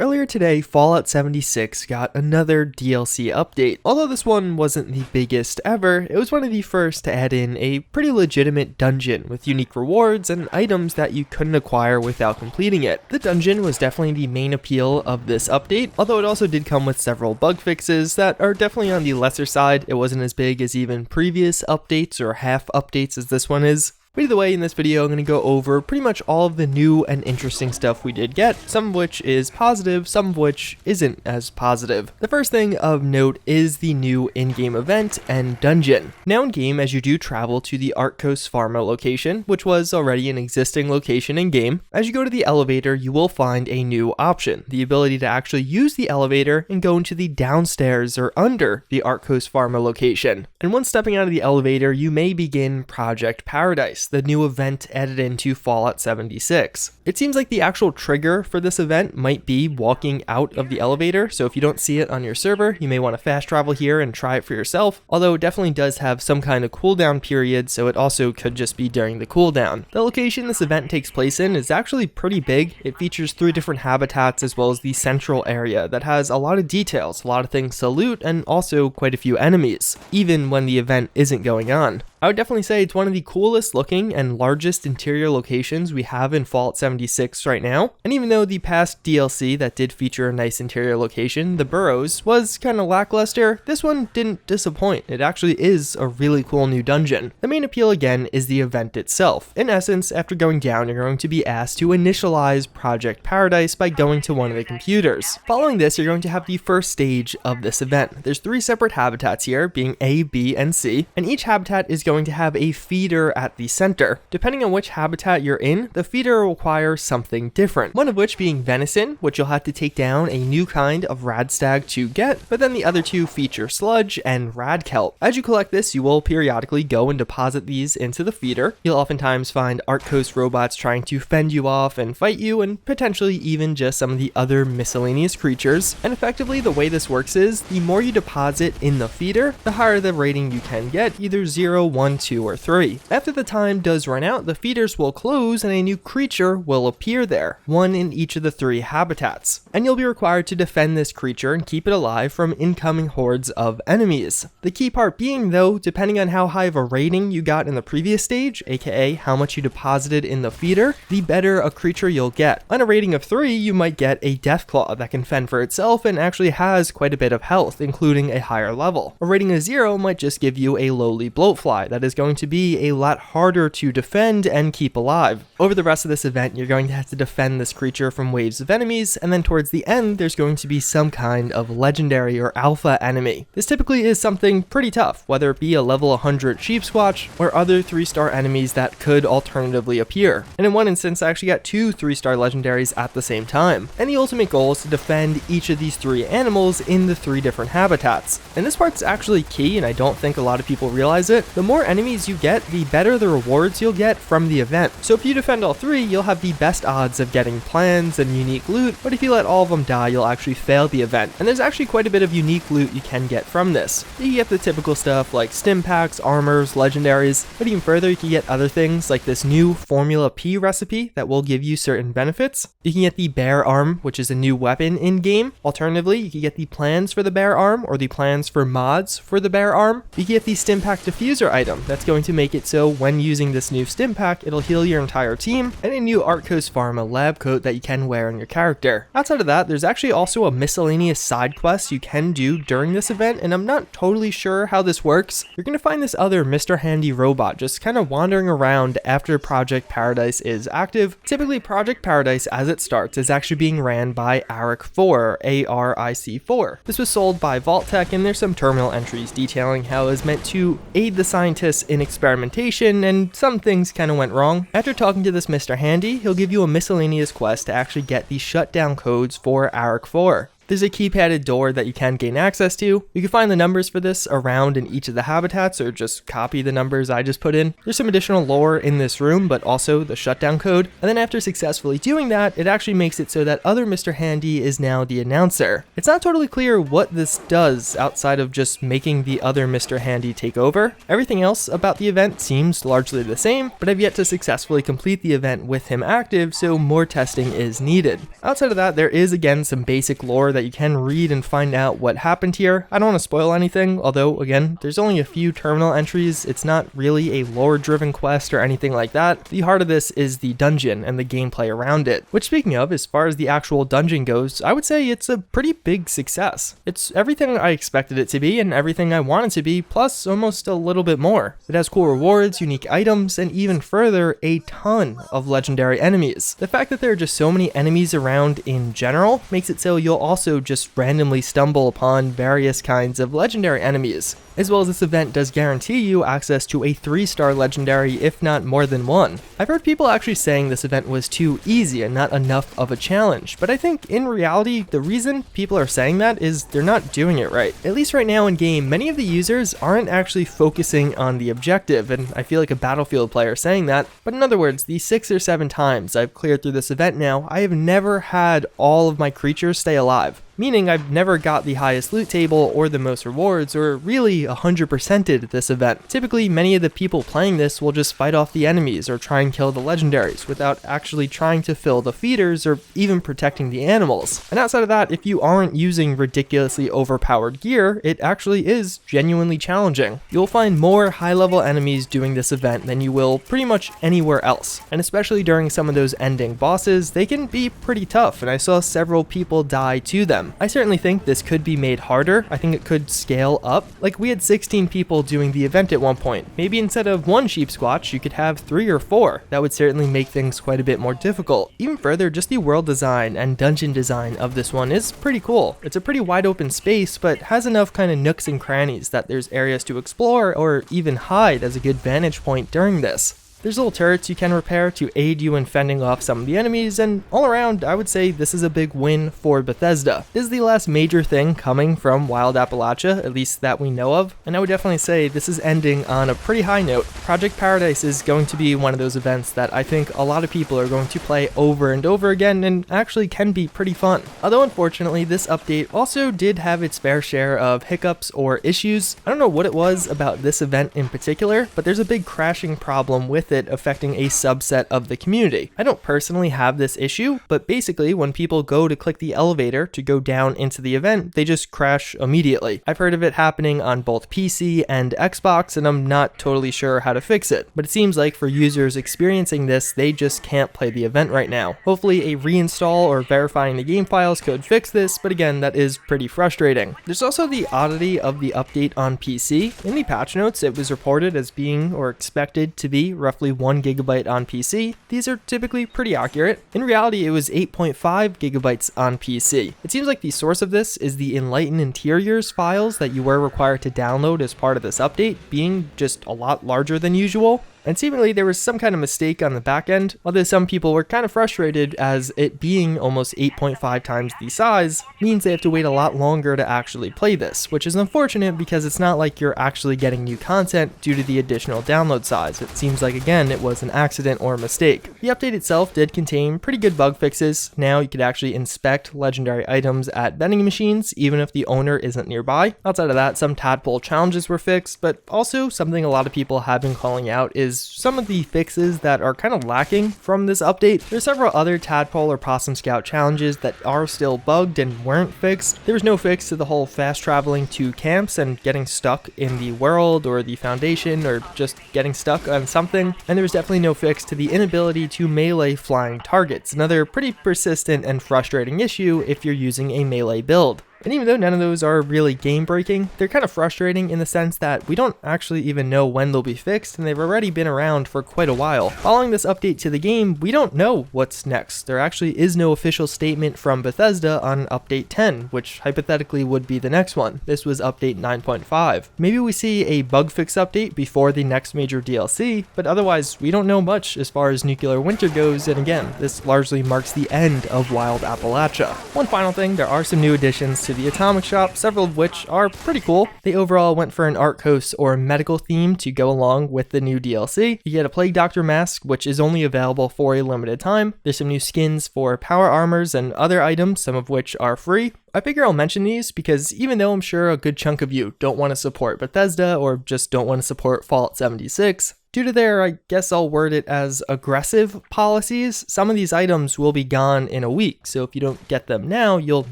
Earlier today, Fallout 76 got another DLC update. Although this one wasn't the biggest ever, it was one of the first to add in a pretty legitimate dungeon with unique rewards and items that you couldn't acquire without completing it. The dungeon was definitely the main appeal of this update, although it also did come with several bug fixes that are definitely on the lesser side. It wasn't as big as even previous updates or half updates as this one is. But either way, in this video, I'm going to go over pretty much all of the new and interesting stuff we did get, some of which is positive, some of which isn't as positive. The first thing of note is the new in-game event and dungeon. Now in-game, as you do travel to the Arcos Pharma location, which was already an existing location in-game, as you go to the elevator, you will find a new option, the ability to actually use the elevator and go into the downstairs or under the Arcos Pharma location. And once stepping out of the elevator, you may begin Project Paradise, the new event added into Fallout 76. It seems like the actual trigger for this event might be walking out of the elevator, so if you don't see it on your server, you may want to fast travel here and try it for yourself, although it definitely does have some kind of cooldown period, so it also could just be during the cooldown. The location this event takes place in is actually pretty big. It features 3 different habitats as well as the central area that has a lot of details, a lot of things to loot, and also quite a few enemies, even when the event isn't going on. I would definitely say it's one of the coolest looking and largest interior locations we have in Fallout 76 right now. And even though the past DLC that did feature a nice interior location, the Burrows, was kind of lackluster, this one didn't disappoint. It actually is a really cool new dungeon. The main appeal again is the event itself. In essence, after going down, you're going to be asked to initialize Project Paradise by going to one of the computers. Following this, you're going to have the first stage of this event. There's 3 separate habitats here, being A, B, and C, and each habitat is going to have a feeder at the center. Depending on which habitat you're in, the feeder will require something different. One of which being venison, which you'll have to take down a new kind of radstag to get, but then the other 2 feature sludge and radkelp. As you collect this, you will periodically go and deposit these into the feeder. You'll oftentimes find Arcos robots trying to fend you off and fight you, and potentially even just some of the other miscellaneous creatures. And effectively, the way this works is, the more you deposit in the feeder, the higher the rating you can get, either 0, 1, 2, or 3. After the time does run out, the feeders will close and a new creature will appear there, one in each of the 3 habitats. And you'll be required to defend this creature and keep it alive from incoming hordes of enemies. The key part being though, depending on how high of a rating you got in the previous stage, aka how much you deposited in the feeder, the better a creature you'll get. On a rating of 3, you might get a Deathclaw that can fend for itself and actually has quite a bit of health, including a higher level. A rating of 0 might just give you a lowly Bloatfly that is going to be a lot harder to defend and keep alive. Over the rest of this event, you're going to have to defend this creature from waves of enemies, and then towards the end, there's going to be some kind of legendary or alpha enemy. This typically is something pretty tough, whether it be a level 100 Sheepsquatch or other 3-star enemies that could alternatively appear. And in one instance, I actually got 2 3-star legendaries at the same time. And the ultimate goal is to defend each of these 3 animals in the 3 different habitats. And this part's actually key, and I don't think a lot of people realize it. The more enemies you get, the better the rewards you'll get from the event. So if you defend all 3, you'll have the best odds of getting plans and unique loot, but if you let all of them die, you'll actually fail the event. And there's actually quite a bit of unique loot you can get from this. You get the typical stuff like stim packs, armors, legendaries, but even further you can get other things like this new Formula P recipe that will give you certain benefits. You can get the bear arm, which is a new weapon in game. Alternatively, you can get the plans for the bear arm or the plans for mods for the bear arm. You can get the stim pack diffuser item that's going to make it so when using this new stim pack, it'll heal your entire team, and a new Arcos Pharma lab coat that you can wear on your character. Outside of that, there's actually also a miscellaneous side quest you can do during this event, and I'm not totally sure how this works. You're going to find this other Mr. Handy robot just kind of wandering around after Project Paradise is active. Typically, Project Paradise as it starts is actually being ran by ARIC4, ARIC4. This was sold by Vault-Tec, and there's some terminal entries detailing how it is meant to aid the scientists in experimentation, and some things kind of went wrong. After talking to this Mr. Handy, he'll give you a miscellaneous quest to actually get the shutdown codes for ARIC4. There's a keypadded door that you can gain access to. You can find the numbers for this around in each of the habitats, or just copy the numbers I just put in. There's some additional lore in this room, but also the shutdown code. And then after successfully doing that, it actually makes it so that other Mr. Handy is now the announcer. It's not totally clear what this does outside of just making the other Mr. Handy take over. Everything else about the event seems largely the same, but I've yet to successfully complete the event with him active, so more testing is needed. Outside of that, there is again some basic lore that you can read and find out what happened here. I don't want to spoil anything, although again, there's only a few terminal entries. It's not really a lore-driven quest or anything like that. The heart of this is the dungeon and the gameplay around it, which, speaking of, as far as the actual dungeon goes, I would say it's a pretty big success. It's everything I expected it to be and everything I wanted to be, plus almost a little bit more. It has cool rewards, unique items, and even further, a ton of legendary enemies. The fact that there are just so many enemies around in general makes it so you'll also just randomly stumble upon various kinds of legendary enemies. As well as this event does guarantee you access to a 3-star legendary, if not more than one. I've heard people actually saying this event was too easy and not enough of a challenge, but I think in reality, the reason people are saying that is they're not doing it right. At least right now in game, many of the users aren't actually focusing on the objective, and I feel like a Battlefield player saying that, but in other words, the 6 or 7 times I've cleared through this event now, I have never had all of my creatures stay alive. Meaning I've never got the highest loot table or the most rewards, or really 100%ed this event. Typically, many of the people playing this will just fight off the enemies or try and kill the legendaries without actually trying to fill the feeders or even protecting the animals. And outside of that, if you aren't using ridiculously overpowered gear, it actually is genuinely challenging. You'll find more high-level enemies doing this event than you will pretty much anywhere else. And especially during some of those ending bosses, they can be pretty tough, and I saw several people die to them. I certainly think this could be made harder. I think it could scale up. Like, we had 16 people doing the event at one point. Maybe instead of 1 sheep squatch, you could have 3 or 4. That would certainly make things quite a bit more difficult. Even further, just the world design and dungeon design of this one is pretty cool. It's a pretty wide open space, but has enough kind of nooks and crannies that there's areas to explore or even hide as a good vantage point during this. There's little turrets you can repair to aid you in fending off some of the enemies, and all around, I would say this is a big win for Bethesda. This is the last major thing coming from Wild Appalachia, at least that we know of, and I would definitely say this is ending on a pretty high note. Project Paradise is going to be one of those events that I think a lot of people are going to play over and over again, and actually can be pretty fun. Although unfortunately, this update also did have its fair share of hiccups or issues. I don't know what it was about this event in particular, but there's a big crashing problem with it affecting a subset of the community. I don't personally have this issue, but basically when people go to click the elevator to go down into the event, they just crash immediately. I've heard of it happening on both PC and Xbox, and I'm not totally sure how to fix it, but it seems like for users experiencing this, they just can't play the event right now. Hopefully a reinstall or verifying the game files could fix this, but again, that is pretty frustrating. There's also the oddity of the update on PC. In the patch notes, it was reported as being or expected to be roughly 1 gigabyte on PC. These are typically pretty accurate. In reality, it was 8.5 gigabytes on PC. It seems like the source of this is the Enlighten Interiors files that you were required to download as part of this update, being just a lot larger than usual. And seemingly there was some kind of mistake on the back end, although some people were kind of frustrated as it being almost 8.5 times the size means they have to wait a lot longer to actually play this, which is unfortunate because it's not like you're actually getting new content due to the additional download size. It seems like, again, it was an accident or a mistake. The update itself did contain pretty good bug fixes. Now you could actually inspect legendary items at vending machines, even if the owner isn't nearby. Outside of that, some tadpole challenges were fixed, but also something a lot of people have been calling out is some of the fixes that are kind of lacking from this update. There's several other tadpole or possum scout challenges that are still bugged and weren't fixed. There was no fix to the whole fast traveling to camps and getting stuck in the world or the foundation or just getting stuck on something. And there was definitely no fix to the inability to melee flying targets, another pretty persistent and frustrating issue if you're using a melee build. And even though none of those are really game breaking, they're kind of frustrating in the sense that we don't actually even know when they'll be fixed, and they've already been around for quite a while. Following this update to the game, we don't know what's next. There actually is no official statement from Bethesda on update 10, which hypothetically would be the next one. This was update 9.5. Maybe we see a bug fix update before the next major DLC, but otherwise we don't know much as far as Nuclear Winter goes, and again, this largely marks the end of Wild Appalachia. One final thing, there are some new additions to the Atomic Shop, several of which are pretty cool. They overall went for an Arcos or medical theme to go along with the new DLC. You get a Plague Doctor mask, which is only available for a limited time. There's some new skins for power armors and other items, some of which are free. I figure I'll mention these because even though I'm sure a good chunk of you don't want to support Bethesda or just don't want to support Fallout 76, due to their, I guess I'll word it as aggressive policies, some of these items will be gone in a week, so if you don't get them now, you'll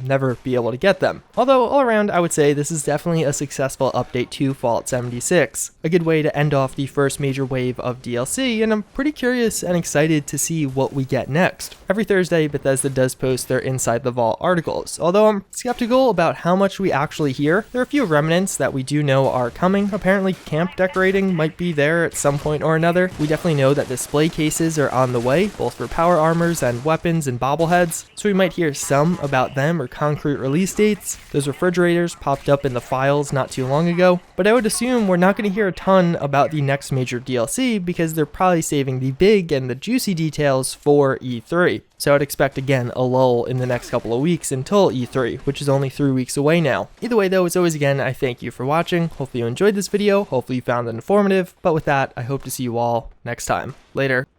never be able to get them. Although, all around, I would say this is definitely a successful update to Fallout 76. A good way to end off the first major wave of DLC, and I'm pretty curious and excited to see what we get next. Every Thursday, Bethesda does post their Inside the Vault articles, although I'm skeptical about how much we actually hear. There are a few remnants that we do know are coming. Apparently, camp decorating might be there at some point or another. We definitely know that display cases are on the way, both for power armors and weapons and bobbleheads, so we might hear some about them or concrete release dates. Those refrigerators popped up in the files not too long ago, but I would assume we're not going to hear a ton about the next major DLC because they're probably saving the big and the juicy details for E3. So I'd expect again a lull in the next couple of weeks until E3, which is only 3 weeks away now. Either way though, as always again, I thank you for watching. Hopefully you enjoyed this video, hopefully you found it informative, but with that, I hope to see you all next time. Later.